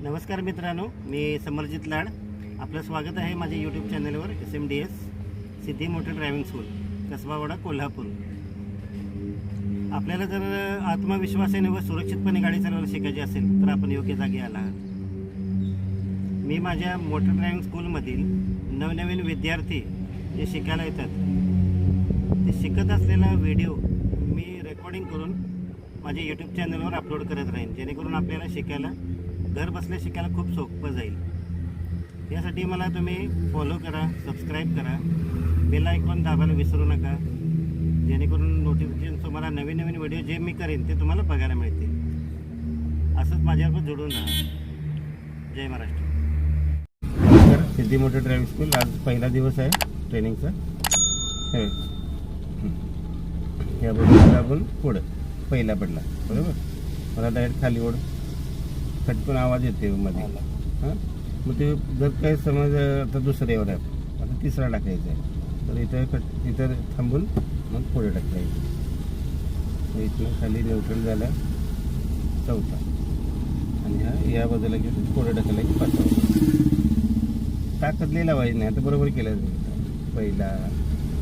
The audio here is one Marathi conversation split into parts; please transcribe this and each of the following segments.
नमस्कार मित्रांनो, मी समरजित लाड. आपलं स्वागत आहे माझ्या यूट्यूब चॅनलवर. SMDS सिद्धी मोटर ड्रायव्हिंग स्कूल, कसबावाडा, कोल्हापूर. आपल्याला जर आत्मविश्वासाने व सुरक्षितपणे गाडी चालवायला शिकायची असेल तर आपण योग्य जागी आला आहात. मी माझ्या मोटर ड्रायव्हिंग स्कूलमधील नवनवीन विद्यार्थी जे शिकायला येतात ते शिकत असलेला व्हिडिओ मी रेकॉर्डिंग करून माझ्या यूट्यूब चॅनलवर अपलोड करत राहीन, जेणेकरून आपल्याला शिकायला घर बसल्या शिकायला खूप सोपं जाईल. यासाठी मला तुम्ही फॉलो करा, सबस्क्राईब करा, बेल आयकॉन दाबायला विसरू नका, जेणेकरून नोटिफिकेशन तुम्हाला नवीन नवीन व्हिडिओ जे मी करेन ते तुम्हाला बघायला मिळतील. असंच माझ्याबरोबर जोडून राहा. जय महाराष्ट्र. नमस्कार. सिद्धी मोटर ड्रायव्हिंग स्कूल. आज पहिला दिवस आहे ट्रेनिंगचा. याबरोबर आपण पुढं पहिला पडला, बरोबर. मला डायरेक्ट खाली ओढ, खटकून आवाज येते मध्ये. हां, मग ते जर काय समज आता दुसरं एवढं आहे, आता तिसरा टाकायचा आहे, तर इथं थांबून मग पुढे टाकायचं. इथनं खाली न्यूट्रल झाला चौथा, आणि हा या बाजूला घेऊन पुढे टाकायला की पाचवा. ताकदली लावायची नाही. आता बरोबर केलं पहिला,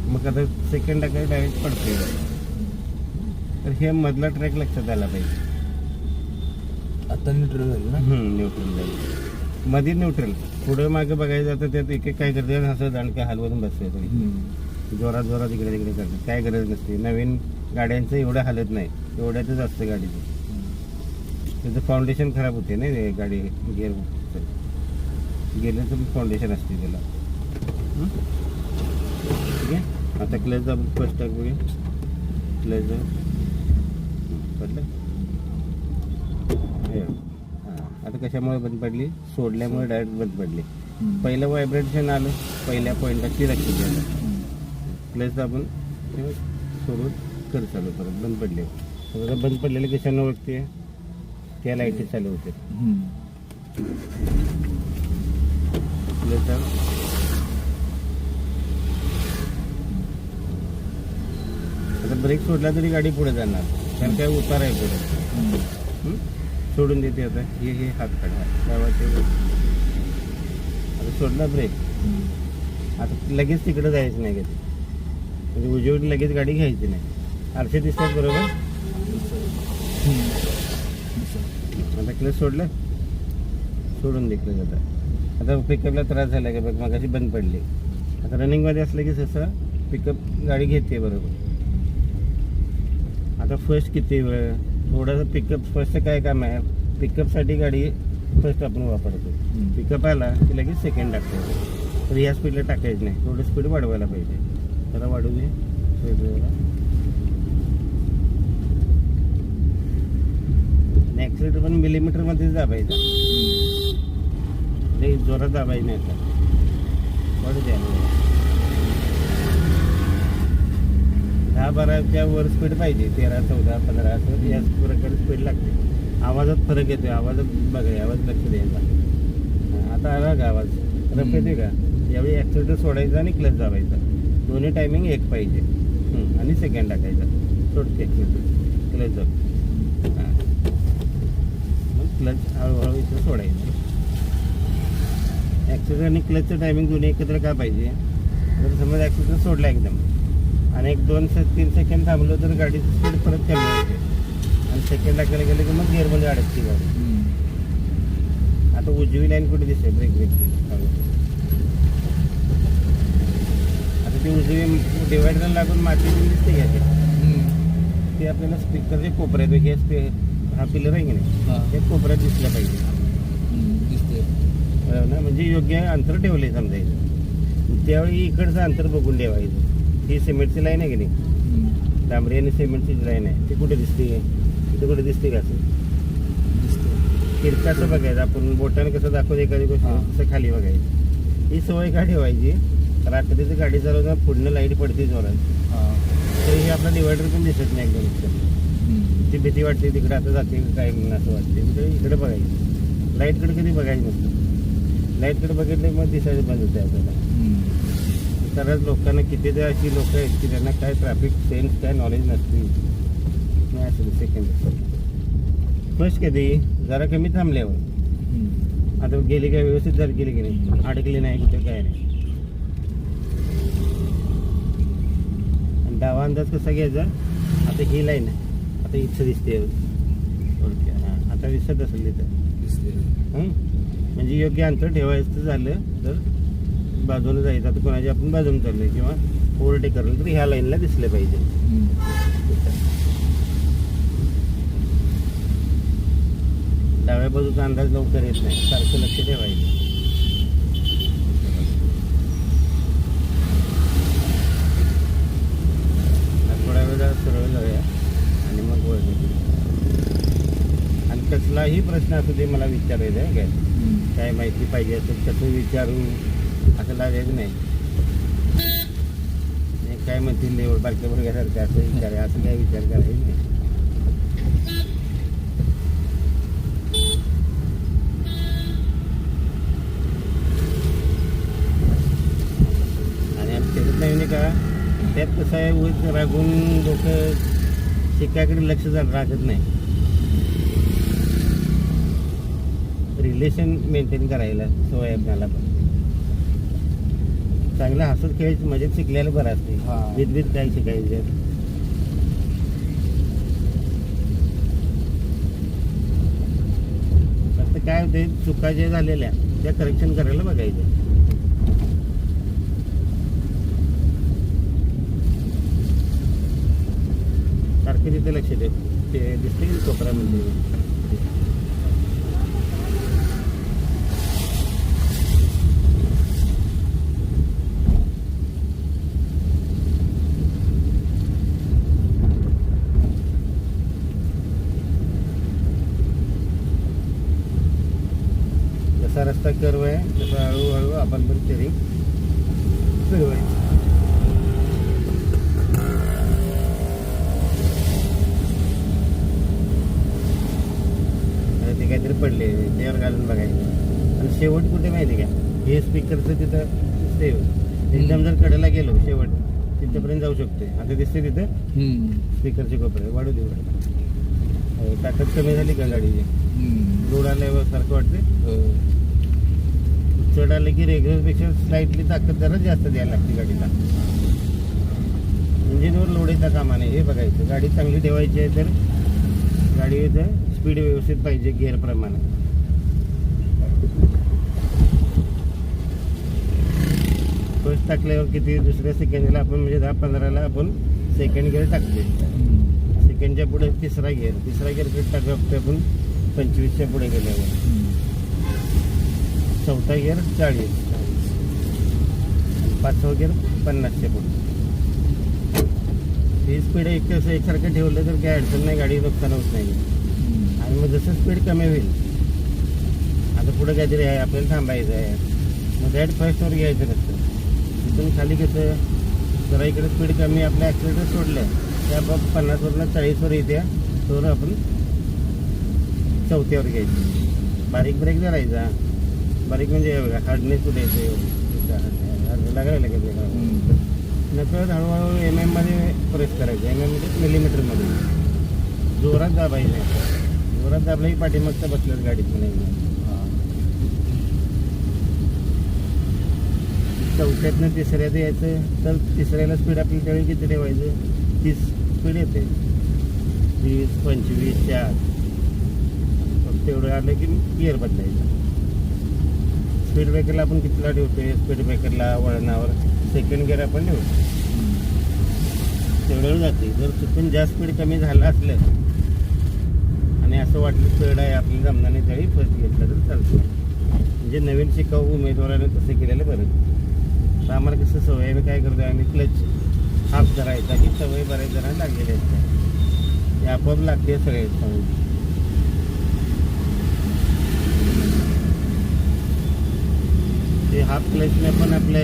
मग आता सेकंड टाकायला डायरेक्ट पडते. तर हे मधला ट्रॅक लक्षात आला पाहिजे. आता न्यूट्रल झालं ना. न्यूट्रल झालं, मध्ये न्यूट्रल. पुढं मागं बघायचं जातं, त्यात एक काय करते असं दांडक्या हलवून बसते, तरी जोरात जोरात इकडे तिकडे करते. काय गरज नसते. नवीन गाड्यांचं एवढं हालत नाही, एवढ्यातच असतं गाडीचं. त्याचं फाउंडेशन खराब होते ना गाडी. गेल्याचं फाउंडेशन असते त्याला. ठीक आहे. आता क्लच आपण फर्स्ट टाक बघूया. क्लच पडलं. आता कशामुळे बंद पडली? सोडल्यामुळे डायरेक्ट बंद पडली. पहिलं व्हायब्रेशन आलं पहिल्या पॉईंटला, लक्ष द्यायला. क्लच आपण सोडून कर चालू परत बंद पडले. बंद पडलेले कशानं ओळखते? त्या लाईटी चालू होते. क्लच आता ब्रेक सोडला तरी गाडी पुढे जाणार, कारण काय उतार आहे पुढे. सोडून देते. आता हे हात काढा लावायचे. आता सोडला ब्रेक, आता लगेच तिकडे जायचं नाही. कधी म्हणजे उजेवडी लगेच गाडी घ्यायची नाही. आरसे दिसतात बरोबर. आता क्लच सोडलं, सोडून देखलं जातं. आता पिकअपला त्रास झाला का बघ, मगाशी बंद पडली. आता रनिंगमध्ये असलं की तसं पिकअप गाडी घेते बरोबर. आता फर्स्ट किती वेळ थोडंसं पिकअप फर्स्ट काय काम आहे? पिकअपसाठी गाडी फर्स्ट आपण वापरतो. पिकअप आला की लगेच सेकंड टाकतो. तर या स्पीडला टाकायचं नाही, थोडं स्पीड वाढवायला पाहिजे. जरा वाढू दे. ॲक्सिलेटर पण मिलीमीटरमध्येच दाबायचा, लई जोरात दाबायचं नाही. आता वाढू द्या. 10-12च्या वर स्पीड पाहिजे. 13, 14, 15 असं या प्रकारे स्पीड लागते. आवाजात फरक येतोय. आवाजात बघा, आवाज लक्ष द्यायचा. आता आला का आवाज? रफ येते का? यावेळी ॲक्सिलेटर सोडायचा आणि क्लच दाबायचा. दोन्ही टायमिंग एक पाहिजे. आणि सेकंड टाकायचा. सोडते ॲक्सिलेटर, क्लच दाब. हां, मग क्लच हळूहळू इथं सोडायचं. ॲक्सिलेटर आणि क्लचचं टायमिंग दोन्ही एकत्र का पाहिजे? जर समज ॲक्सिलेटर सोडला एकदम आणि 1-2-3 सेकंड थांबलो तर गाडीची स्पीड परत कमी होते, आणि सेकंड टाकायला गेलं की मग गिअरमध्ये अडकते गाडी. आता उजवी लाईन कुठे दिसते? ब्रेक. आता ती उजवी डिवायडरला लागून माती दिसते का? ते आपल्याला स्पीकरचे कोपऱ्यात, हे हा पिलर आहे की नाही, हे कोपऱ्यात दिसलं पाहिजे. दिसते ना, म्हणजे योग्य अंतर ठेवले समजायचं. त्यावेळी इकडचं अंतर बघून ठेवायचं. ही सिमेंटची लाईन आहे की नाही, डांबरी आणि सिमेंटची लाईन आहे, ती कुठे दिसते? इथे कुठे दिसते का? असं किरकाचं बघायचं. आपण बोटाने कसं दाखवतो एखादी गोष्ट, तसं खाली बघायची. ही सवय का ठेवायची? रात्रीचं गाडी चालवताना पुढनं लाईट पडते जोरात, तर हे आपला डिवायडर पण दिसत नाही एकदम. ती भीती वाटते तिकडे आता जाते काय म्हणून असं वाटते. म्हणजे इकडे बघायचं. लाईटकडे कधी बघायचं नसतं. लाईटकडे बघितले मग दिसायचं बंद होते आपल्याला. तरच लोकांना कितीदा अशी लोक आहेत की त्यांना काय ट्रॅफिक सेन्स काय नॉलेज नसते. नाही असेल सेकंड फर्स्ट कधी जरा कमी थांबल्यावर आता गेली काय व्यवस्थित जर गेली की नाही, अडकली नाही कुठे काय नाही. आणि डावा अंदाज कसा घ्यायचा, आता ही लाईन आहे, आता इथं दिसते थोडक्यात. हां, आता दिसत असेल तिथं. दिसते. म्हणजे योग्य अंतर ठेवायचं झालं तर बाजूने जायचं. आता कोणाच्या आपण बाजूने चाललोय किंवा ओव्हरटेक करलं तर ह्या लाईनला दिसले पाहिजे. डाव्या बाजूचा अंदाज लवकर येत नाही, सारखं लक्ष ठेवायचं. थोड्या वेळा सरळ जाऊया आणि मग वळण करूया. आणि कसलाही प्रश्न असू दे मला विचारायचा आहे काय माहिती पाहिजे असेल कसं विचारू, असं लागायचं नाही. काय म्हणतील लेवल बारक्या बघायसारखं असं विचार, असं काय विचार करायचं नाही. आणि त्याच्यात नाही का, त्यात कसं आहे, उच रागून लोक शिकायकडे लक्ष राखत नाही. रिलेशन मेंटेन करायला सवय आपल्याला पण. चांगलं हसत खेळायचं मजेत शिकलेलं बरं असते. विधविध काय शिकायचं. फक्त काय होते, चुका ज्या झालेल्या त्या करेक्शन करायला बघायचं. सारखं तिथे लक्ष दे, ते दिसते की कोपऱ्यामध्ये. जसा रस्ता कर्व आहे तसा हळूहळू आपण पण स्टेरिंग फिरवायचं. ते काहीतरी पडले त्यावर घालून बघायचं. आणि शेवट कुठे माहिती का, हे स्पीकरचं तिथं दिसते. एकदम जर कडेला गेलो शेवट तिथपर्यंत जाऊ शकते. आता दिसते तिथं स्पीकरचे कोपरे. वाढू दे, ताकद कमी झाली का गाडीची, लोड आल्यावर सारखं वाटते. चढ आलं की रेग्युलरपेक्षा स्लाइटली ताकद जरा जास्त द्यायला लागते गाडीला. इंजिनवर लोड येता कामा नये हे बघायचं. गाडी चांगली ठेवायची आहे तर गाडीचं स्पीड व्यवस्थित पाहिजे गिअर प्रमाणे. फर्स्ट टाकल्यावर किती, दुसऱ्या सेकंडला आपण म्हणजे 10-15ला आपण सेकंड गिअर टाकते. सेकंडच्या पुढे तिसरा गिअर टाकू आपण 25च्या पुढे गेल्यावर. चौथा गिअर 40, 5वा गिअर 50च्या पुढे. ही स्पीड एकसारखं ठेवलं तर काय अडचण नाही, गाडी नुकसान होत नाही. आणि मग जसं स्पीड कमी होईल, आता पुढे काहीतरी आहे आपल्याला थांबायचं आहे, मग दॅट फर्स्टवर घ्यायचं नसतं. तिथून खाली कसं जरा इकडे स्पीड कमी, आपल्या ॲक्सिलेटर सोडलं त्या 50वरून 40वर येत्या, तर आपण चौथ्यावर घ्यायचं. बारीक ब्रेक धरायचा. बारीक म्हणजे बघा हार्डनेस कुठे येते, लागायला लागेल. नकळत हळूहळू MM मध्ये प्रेस करायचं. MM म्हणजे मिलीमीटरमध्ये. जोरात दाबायचं. जोरात दाबलाही पाठीमागचं बसलं गाडीत नाही. चौथ्यातनं तिसऱ्यात यायचं तर तिसऱ्याला स्पीड आपली त्यावेळी किती ठेवायचं, 30 स्पीड येते. 30, 25, 4 फक्त एवढं आलं की गिअर बदलायचं. स्पीड ब्रेकरला आपण कितीला ठेवतोय, स्पीड ब्रेकरला वळणावर सेकंड गिअर आपण ठेवतो, तेवढं जाते. जर चुकून जास्त स्पीड कमी झालं असलं आणि असं वाटलं स्पीड आहे आपल्याला जमणार त्यावेळी फर्स्ट घेतलं तर चालतं. म्हणजे नवीन शिकाऊ उमेदवाराने तसं केलेलं बरं. तर आम्हाला कसं सवय, आम्ही काय करतो, आम्ही क्लच हाफ करायचा की सवय बऱ्याच जणांना लागलेली असते. ते आपोआप लागते सगळे सवय. ते हाफ क्लचने पण आपल्या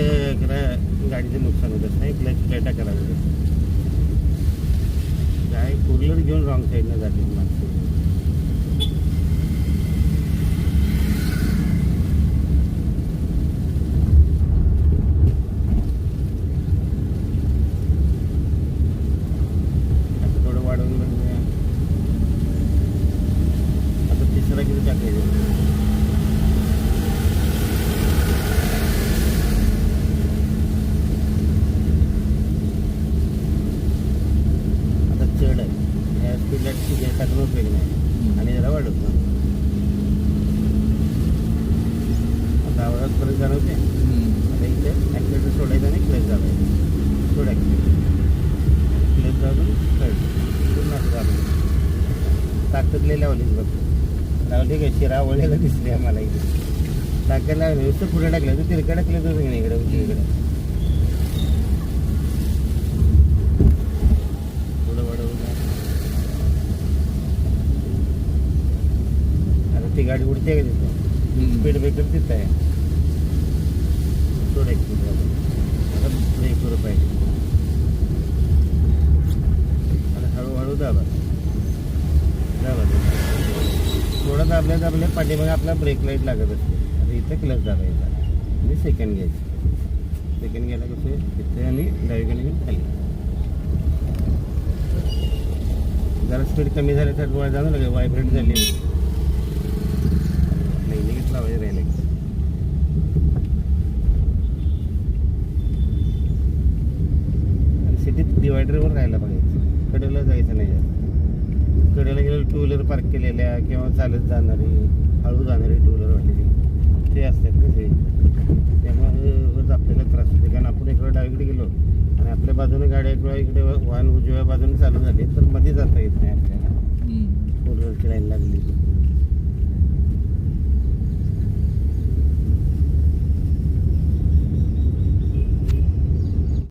गाडीचं नुकसान होत असतं. क्लच प्लेटा करायचं. काय कुर्लर घेऊन रॉंग साईडनं जाते माणसं. आता थोडं वाढवून बघूया. आता तिसरा किती टाकायचं, फरक जाणवते. आता इथे ॲक्सिलेटर सोडायचं आणि क्लच दाबायचं. सोड ॲक्सिलेटर, क्लच दाबून कळतं पूर्ण असं दाबायचं. ताकद लई लावलीच बघ. लावली काय शिरा आवडलेला दिसली आहे मला इथे. ताकद लावली नुसतं पुढे टाकलं तर तिरकडे टाकलं तर नाही इकडे उजवीकडे. पुढं वाढवून आता ती गाडी उडते का तिथं. स्पीड ब्रेकर तिथं आहे. सोड ॲक्सिलेटर आता ब्रेक करू पाहिजे. आता हळूहळू दाबा दाबा. थोडं दाबल्या पाठीमागे आपला ब्रेक लाईट लागत असते. आता इथं क्लच दाबायचा आणि सेकंड घ्यायचं. सेकंड घ्यायला कसं इथे आणि डावीकडे घेऊन खाली. जरा स्पीड कमी झाली तर डोळा जाणं लागेल. व्हायब्रेट झाली लगेच लावायचं राहिलं. आणि सिटीत डिवायडरवर राहायला बघायचं. कडेला जायचं नाही जास्त. कडेला गेलं टू व्हीलर पार्क केलेल्या किंवा चालत जाणारी हळू जाणारी टू व्हीलरवाली ते असतात ना ते. त्यामुळे आपल्याला त्रास होते. कारण आपण इकडे डावीकडे गेलो आणि आपल्या बाजूने गाड्या किंवा इकडे वाहन उजव्या बाजूने चालू झाली तर मध्ये जाता येत नाही आपल्याला. फोर व्हीलरची लाईन लागली